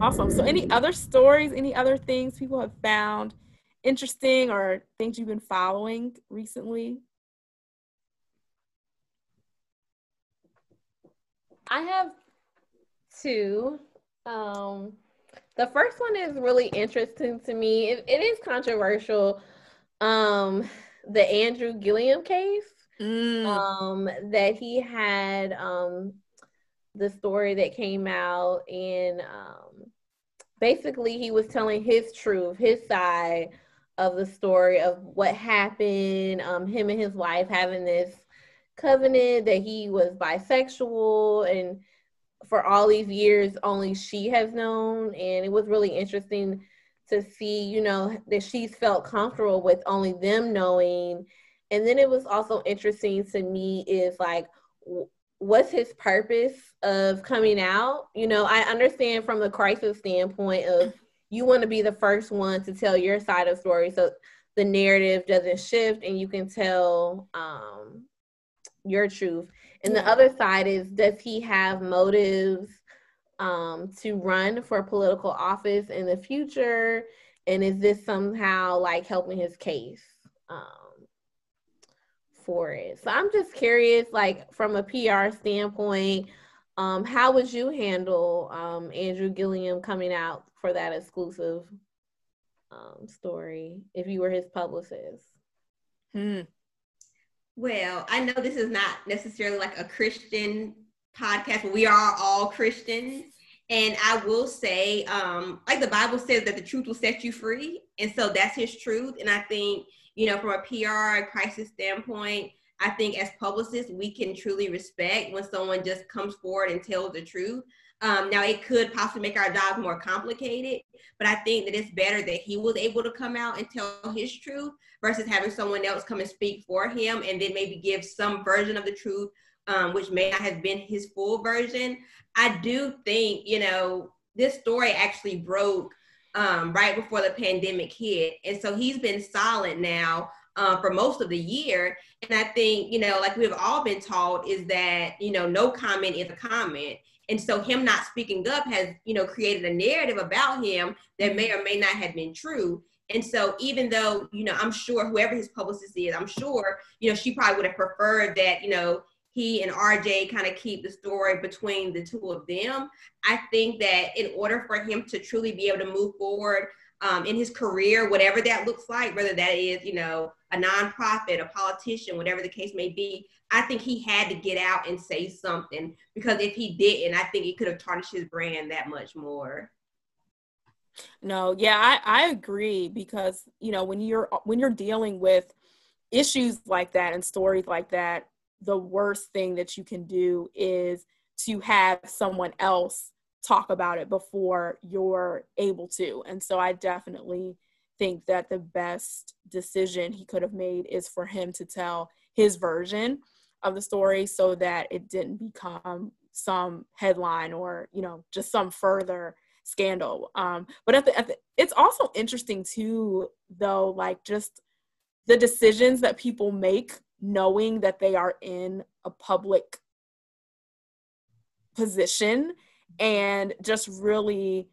Awesome. So any other stories, any other things people have found interesting or things you've been following recently? I have two. The first one is really interesting to me. It is controversial. The Andrew Gillum case. That he had the story that came out, and basically he was telling his truth, his side of the story of what happened. Him and his wife having this covenant that he was bisexual, and for all these years only she has known. And it was really interesting to see, you know, that she's felt comfortable with only them knowing. And then it was also interesting to me is like, what's his purpose of coming out? You know, I understand from the crisis standpoint of you want to be the first one to tell your side of the story so the narrative doesn't shift and you can tell your truth. And the other side is, does he have motives to run for political office in the future? And is this somehow like helping his case for it? So I'm just curious, like from a PR standpoint, how would you handle Andrew Gillum coming out for that exclusive story if you were his publicist? Well, I know this is not necessarily like a Christian podcast, but we are all Christians. And I will say, like the Bible says that the truth will set you free. And so that's his truth. And I think, you know, from a PR crisis standpoint, I think as publicists, we can truly respect when someone just comes forward and tells the truth. Now, it could possibly make our jobs more complicated, but I think that it's better that he was able to come out and tell his truth versus having someone else come and speak for him and then maybe give some version of the truth, which may not have been his full version. I do think, you know, this story actually broke right before the pandemic hit. And so he's been silent now for most of the year. And I think, you know, like we've all been taught is that, you know, no comment is a comment. And so him not speaking up has, you know, created a narrative about him that may or may not have been true. And so even though, you know, I'm sure whoever his publicist is, I'm sure, you know, she probably would have preferred that, you know, he and RJ kind of keep the story between the two of them. I think that in order for him to truly be able to move forward in his career, whatever that looks like, whether that is, you know, a nonprofit, a politician, whatever the case may be, I think he had to get out and say something, because if he didn't, I think it could have tarnished his brand that much more. No, yeah, I agree, because, you know, when you're dealing with issues like that and stories like that, the worst thing that you can do is to have someone else talk about it before you're able to. And so I definitely think that the best decision he could have made is for him to tell his version of the story so that it didn't become some headline or, you know, just some further scandal. But it's also interesting too, though, like just the decisions that people make knowing that they are in a public position, and just really,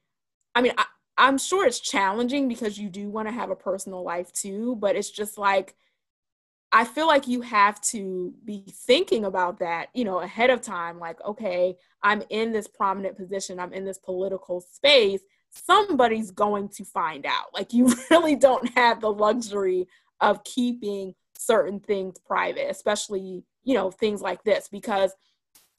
I mean, I'm sure it's challenging because you do want to have a personal life too, but it's just like, I feel like you have to be thinking about that, you know, ahead of time. Like, okay, I'm in this prominent position, I'm in this political space, somebody's going to find out. Like, you really don't have the luxury of keeping certain things private, especially, you know, things like this, because,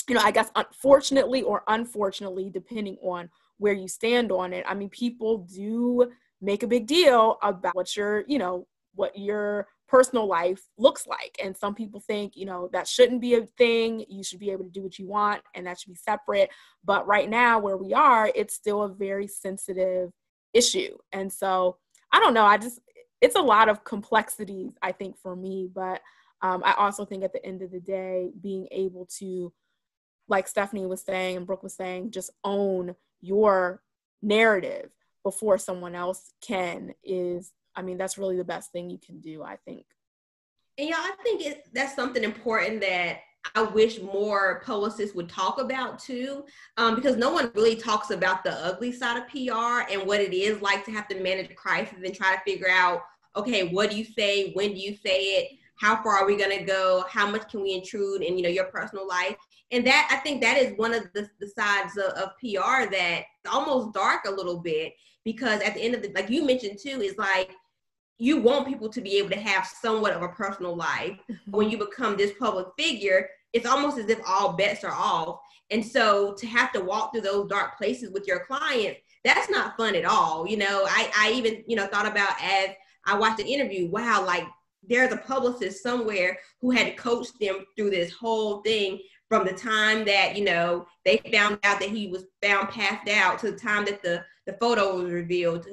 you know, I guess unfortunately or unfortunately, depending on where you stand on it, I mean, people do make a big deal about what your personal life looks like. And some people think, you know, that shouldn't be a thing. You should be able to do what you want and that should be separate. But right now where we are, it's still a very sensitive issue. And so I don't know, it's a lot of complexities, I think, for me. But I also think at the end of the day, being able to, like Stephanie was saying and Brooke was saying, just own your narrative before someone else can is, I mean, that's really the best thing you can do, I think. And I think that's something important that I wish more publicists would talk about too, because no one really talks about the ugly side of PR and what it is like to have to manage a crisis and try to figure out, okay, what do you say? When do you say it? How far are we going to go? How much can we intrude in, your personal life? And that, I think that is one of the sides of PR that's almost dark a little bit, because at the end of the, like you mentioned too, is like, you want people to be able to have somewhat of a personal life. When you become this public figure, it's almost as if all bets are off. And so to have to walk through those dark places with your clients, that's not fun at all. I even, thought about, as I watched the interview, wow, like there's a publicist somewhere who had coached them through this whole thing, from the time that, they found out that he was found passed out, to the time that the photo was revealed,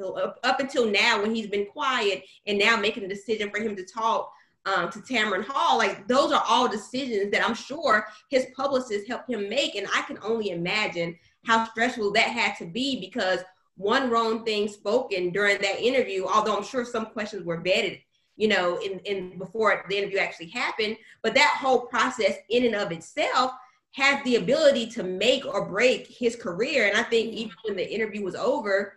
up until now when he's been quiet and now making a decision for him to talk to Tamron Hall. Like, those are all decisions that I'm sure his publicist helped him make. And I can only imagine how stressful that had to be, because one wrong thing spoken during that interview, although I'm sure some questions were vetted, in before the interview actually happened, but that whole process in and of itself has the ability to make or break his career. And I think even when the interview was over,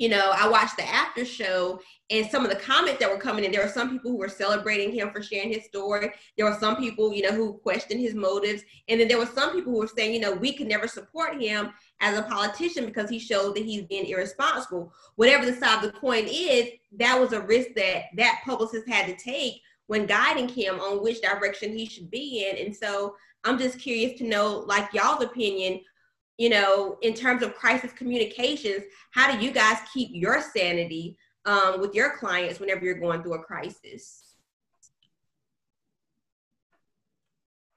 I watched the after show, and some of the comments that were coming in, there were some people who were celebrating him for sharing his story. There were some people, who questioned his motives. And then there were some people who were saying, we could never support him as a politician because he showed that he's being irresponsible. Whatever the side of the coin is, that was a risk that publicist had to take when guiding him on which direction he should be in. And so I'm just curious to know, like, y'all's opinion, in terms of crisis communications. How do you guys keep your sanity with your clients whenever you're going through a crisis?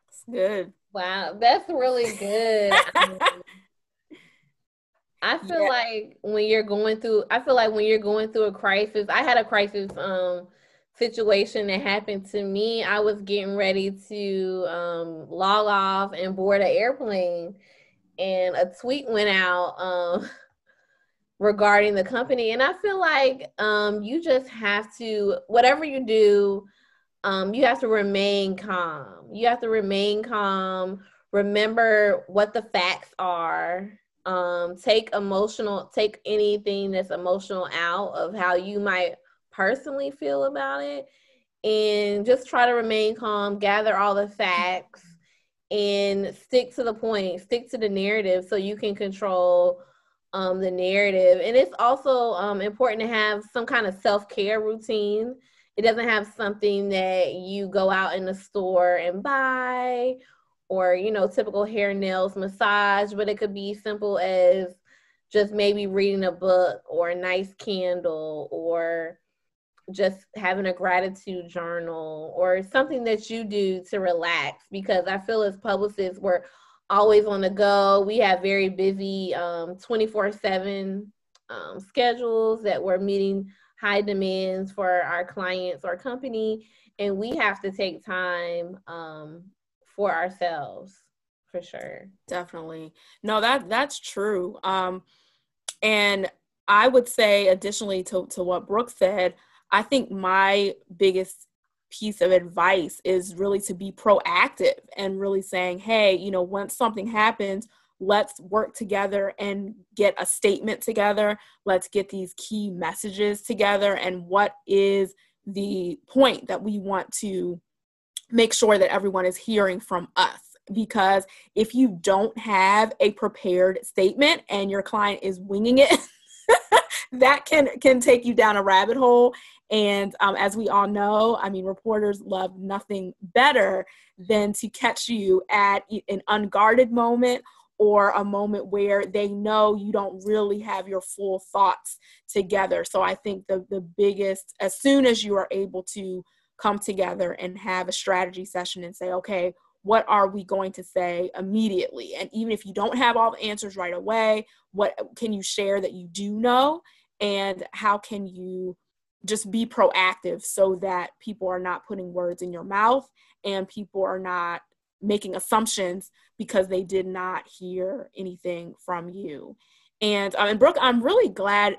It's good. Wow, that's really good. I feel like when you're going through a crisis, I had a crisis situation that happened to me. I was getting ready to log off and board an airplane, and a tweet went out regarding the company. And I feel like you just have to, whatever you do, you have to remain calm. You have to remain calm. Remember what the facts are. Take anything that's emotional out of how you might personally feel about it, and just try to remain calm, gather all the facts, and stick to the point, stick to the narrative, so you can control the narrative. And it's also important to have some kind of self-care routine. It doesn't have something that you go out in the store and buy, or, typical hair, nails, massage, but it could be simple as just maybe reading a book, or a nice candle, or just having a gratitude journal, or something that you do to relax. Because I feel as publicists, we're always on the go. We have very busy 24/7 schedules that we're meeting high demands for our clients or company, and we have to take time for ourselves, for sure. Definitely. No, that's true. And I would say, additionally to what Brooke said, I think my biggest piece of advice is really to be proactive and really saying, hey, once something happens, let's work together and get a statement together. Let's get these key messages together. And what is the point that we want to make sure that everyone is hearing from us? Because if you don't have a prepared statement and your client is winging it, that can take you down a rabbit hole. And as we all know, reporters love nothing better than to catch you at an unguarded moment, or a moment where they know you don't really have your full thoughts together. So I think the biggest, as soon as you are able to come together and have a strategy session and say, okay, what are we going to say immediately? And even if you don't have all the answers right away, what can you share that you do know? And how can you just be proactive so that people are not putting words in your mouth and people are not making assumptions because they did not hear anything from you. And Brooke, I'm really glad.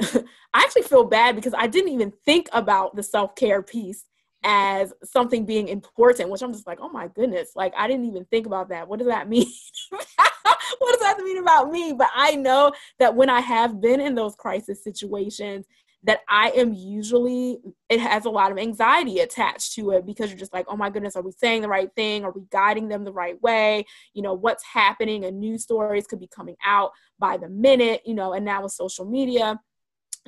I actually feel bad because I didn't even think about the self-care piece as something being important, which I'm just like, oh my goodness, like I didn't even think about that. What does that mean? What does that mean about me? But I know that when I have been in those crisis situations, that I am usually, it has a lot of anxiety attached to it, because you're just like, oh my goodness, are we saying the right thing? Are we guiding them the right way? You know, what's happening, and news stories could be coming out by the minute, you know, and now with social media,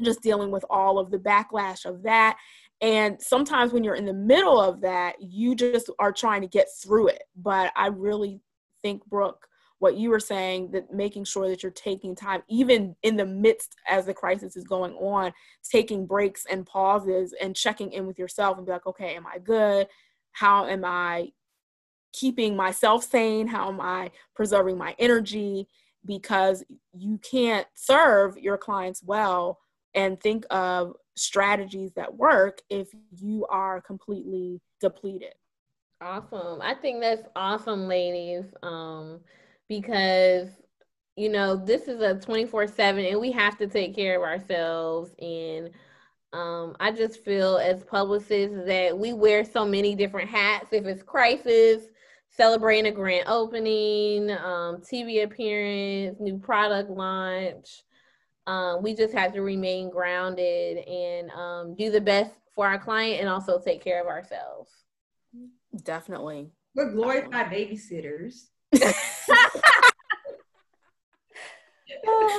just dealing with all of the backlash of that. And sometimes when you're in the middle of that, you just are trying to get through it. But I really think, Brooke, what you were saying, that making sure that you're taking time, even in the midst as the crisis is going on, taking breaks and pauses and checking in with yourself and be like, okay, am I good? How am I keeping myself sane? How am I preserving my energy? Because you can't serve your clients well and think of strategies that work if you are completely depleted. Awesome. I think that's awesome, ladies. Because, you know, this is a 24/7 and we have to take care of ourselves. And I just feel as publicists that we wear so many different hats. If it's crisis, celebrating a grand opening, TV appearance, new product launch, we just have to remain grounded and do the best for our client and also take care of ourselves. Definitely. We're glorified babysitters.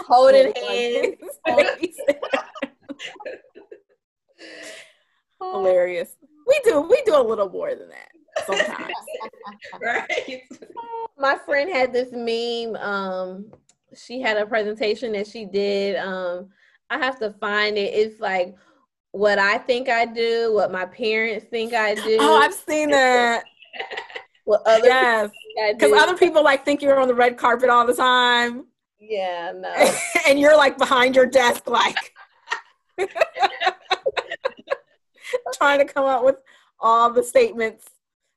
Holding hands. Hilarious. We do a little more than that sometimes. Right. My friend had this meme. She had a presentation that she did. I have to find it. It's like what I think I do, what my parents think I do. Oh, I've seen that. What other yes, because other people like think you're on the red carpet all the time. Yeah, no. And you're like behind your desk, like trying to come up with all the statements.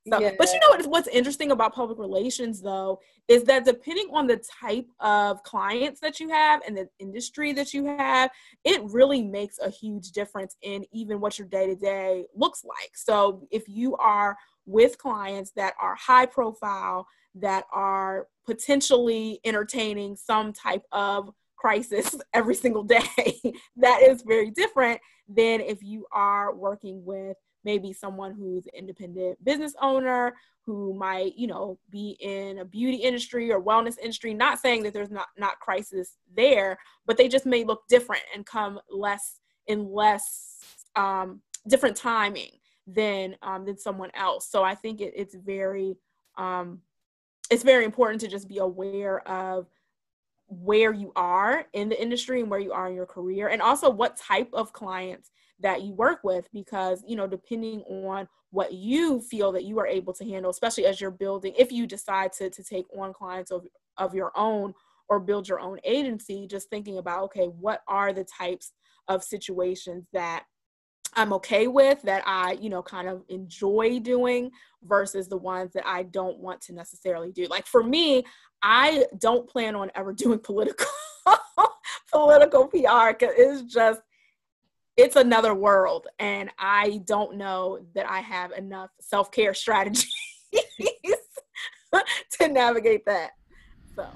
So, yeah. But you know what's interesting about public relations, though, is that depending on the type of clients that you have and the industry that you have, it really makes a huge difference in even what your day-to-day looks like. So if you are with clients that are high profile, that are potentially entertaining some type of crisis every single day, that is very different than if you are working with maybe someone who's an independent business owner who might, you know, be in a beauty industry or wellness industry. Not saying that there's not crisis there, but they just may look different and come less different timing than someone else. So I think it's very important to just be aware of where you are in the industry and where you are in your career, and also what type of clients that you work with, because, you know, depending on what you feel that you are able to handle, especially as you're building, if you decide to take on clients of your own or build your own agency, just thinking about, okay, what are the types of situations that I'm okay with, that I, you know, kind of enjoy doing versus the ones that I don't want to necessarily do. Like for me, I don't plan on ever doing political PR, because it's another world, and I don't know that I have enough self-care strategies to navigate that. So